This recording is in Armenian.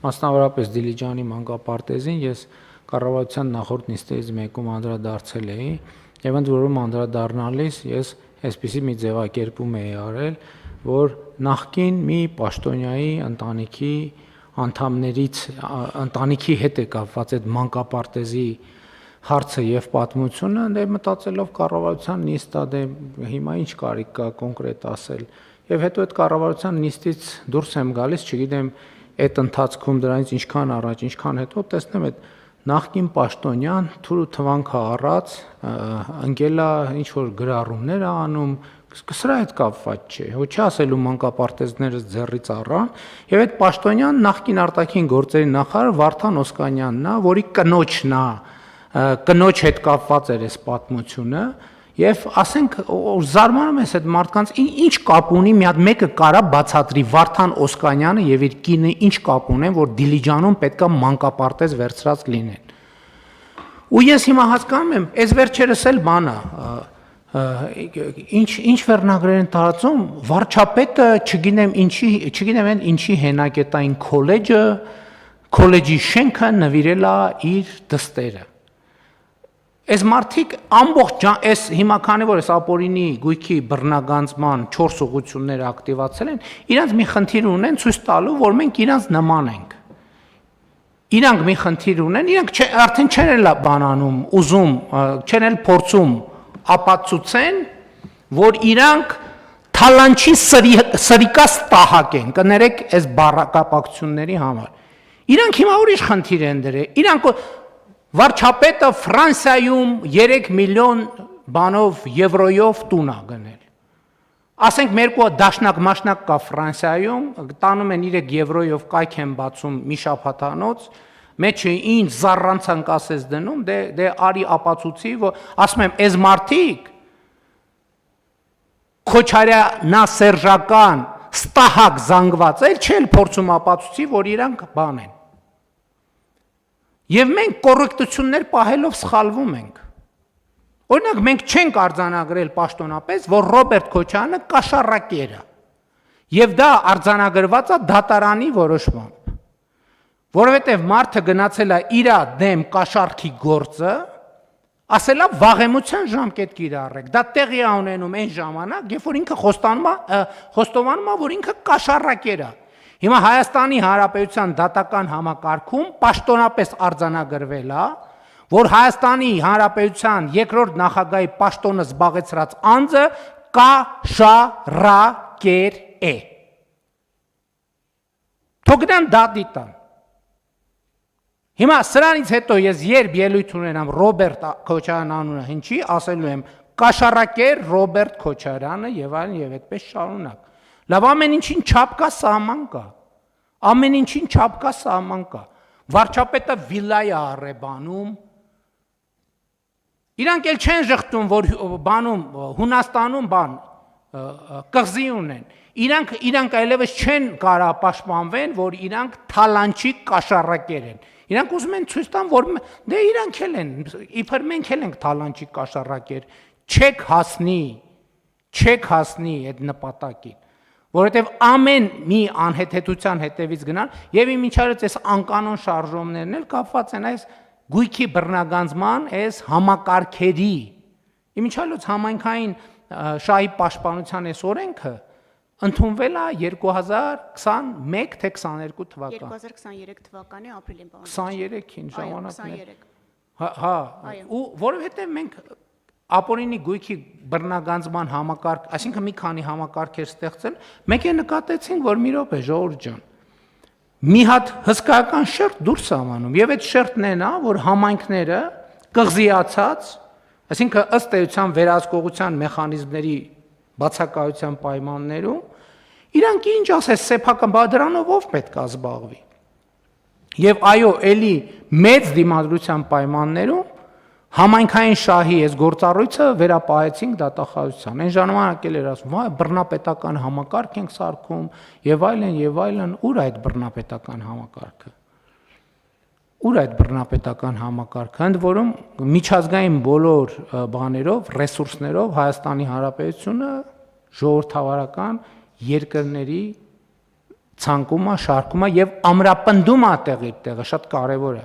Մասնավորապես Դիլիջանի մանկապարտեզին ես կառավարության նախորդ նիստերից մեկում անդրադարձել էի, եւ ընդ որում անդրադառնալիս ես այսպիսի մի ձևակերպում էի արել, որ նախկին մի պաշտոնյայի ընտանիքի հետ է կապված այդ մանկապարտեզի հարցը եւ պատմությունը, մտածելով կառավարության նիստա հիմա ինչ կարիք կա կոնկրետ ասել, եւ հետո այդ կառավարության նիստից դուրս եմ գալիս, չգիտեմ այդ ընթացքում դրանից ինչքան առաջ, ինչքան հետո տեսնեմ այդ նախկին պաշտոնյան թուր ու թվանքը առած ընկելա ինչ որ գրառումներ անում, սրա հետ կապված չէ, ոչ ասելու մանկապարտեզները ձեռից առան, եւ այդ պաշտոնյան նախկին արտաքին գործերի նախարար Վարդան Օսկանյանն է, որի կնոջն է, կնոջ հետ կապված էր այս պատմությունը, եւ ասենք զարմանում ես այդ մարդկանց ինչ կապ ունի, մի հատ մեկը կարա բացատրի Վարդան Օսկանյանը եւ իր կինը ինչ կապ ունեն, որ Դիլիջանում պետքա մանկապարտեզ վերցրած լինեն։ Ու ես հիմա հասկանում եմ, այս վերջերս էլ բան է, ինչ վերնագրեր են տարածում, վարչապետը չգիտեմ ինչի հենակետային քոլեջի շենքը նվիրել է իր դստերը։ Այս մարդիկ ամբողջ այս հիմա քանի որ այս ապօրինի գույքի բռնագանձման 4 ուղղությունները ակտիվացել են, իրանք մի խնդիր ունեն ցույց տալու, որ մենք իրանք նման ենք։ Իրանք մի խնդիր ունեն, իրանք արդեն չեն էլ բանանում, ուզում, չեն էլ փորձում ապացուցեն, որ իրանք թալանչի սրիկաս տահակ են, կներեք այս բառակապակցությունների համար։ Իրանք հիմա ուրիշ խնդիր են դրել, իրանք վարչապետը Ֆրանսիայում 3 միլիոն եվրոյով տուն է գնել։ Ասենք մերկու դաշնակ մաշնակ կա Ֆրանսիայում, տանում են 3 եվրոյով կայք են բացում մի շաբաթանոց, մեջը ինչ զառանցանք ասես դնում, դե արի ապացուցի, որ ասում եմ, այս մարդիկ քոչարյանասերժական ստահակ զանգված էլ չել փորձում ապացուցի, որ իրանք բան են։ Եվ մենք կոռեկտություններ պահելով սխալվում ենք։ Օրինակ մենք չենք արձանագրել պաշտոնապես, որ Ռոբերտ Քոչարյանը կաշառակեր է։ Եվ դա արձանագրված է դատարանի որոշմամբ։ Որովհետև մարդը գնացել է իր դեմ կաշառքի գործը, ասել է վաղեմության ժամկետ կիրառեք։ Դա տեղի է ունենում այն ժամանակ, երբ որ ինքը խոստովանում է, որ ինքը կաշառակեր է։ Հիմա Հայաստանի Հանրապետության դատական համակարգում պաշտոնապես արձանագրվել է, որ Հայաստանի Հանրապետության երկրորդ նախագահի պաշտոնը զբաղեցրած անձը կաշառակեր է։ Թողնան դատի տան։ Հիմա սրանից հետո ես երբ ելույթ ունենամ Ռոբերտ Քոչարյան անունը հնչի, ասելու եմ կաշառակեր Ռոբերտ Քոչարյանը եւ այլն եւ այդպես շարունակ։ Լավ ամեն ինչին չափ կա, սահման կա։ Ամեն ինչին չափ կա, սահման կա։ Վարչապետը վիլայ է առեբանում։ Իրանք էլ չեն ժխտում, որ բանում Հունաստանում կղզի ունեն։ Իրանք այլևս չեն կարա պաշտպանվեն, որ իրանք թալանչի կաշառակեր են։ Իրանք ուզում են ցույց տան, որ դե իրանք էլ են, իբր մենք էլ ենք թալանչի կաշառակեր, չեք հասնի այդ նպատակին, որովհետև ամեն մի անհեթեթության հետևից գնալ, եւ իմիջիայլոց այս անկանոն շարժումներն էլ կապված են այս գույքի բռնագանձման, այս համակարգերի, իմիջիայլոց համայնքային շահի պաշտպանության այս օրենքը ընդունվել է 2021 թե 22 թվական։ 2023 թվականի ապրիլին բան։ 23-ին ժամանակն է։ 23։ Հա, ու որովհետև մենք ապօրինի գույքի բռնագանձման համակարգ, այսինքն մի քանի համակարգեր ստեղծել, մենք է նկատեցինք, որ մի րոպե ժողովուրդ ջան, մի հատ հսկայական շերտ դուրս է անում, եւ այդ շերտն է նա, որ համայնքները կղզիացած, այսինքն ըստ էության վերահսկողության մեխանիզմների բացակայության պայմաններում, իրանք ինչ ասես սեփական բادرանով ով պետք է զբաղվի։ Եվ այո, էլի մեծ դիմադրության պայմաններում համայնքային շահի այս գործառույթը վերապահեցինք դատախազության։ Այն ժամանակ էլ էր ասում, վայ, բռնապետական համակարգ ենք սարքում, եւ այլն, ուր այդ բռնապետական համակարգը։ Ուր այդ բռնապետական համակարգը, ընդ որում միջազգային բոլոր բաներով, ռեսուրսներով Հայաստանի Հանրապետությունը ժողովրդավարական երկրների ցանկում է, շարքում է եւ ամրապնդում է տեղի տեղը, շատ կարեւոր է։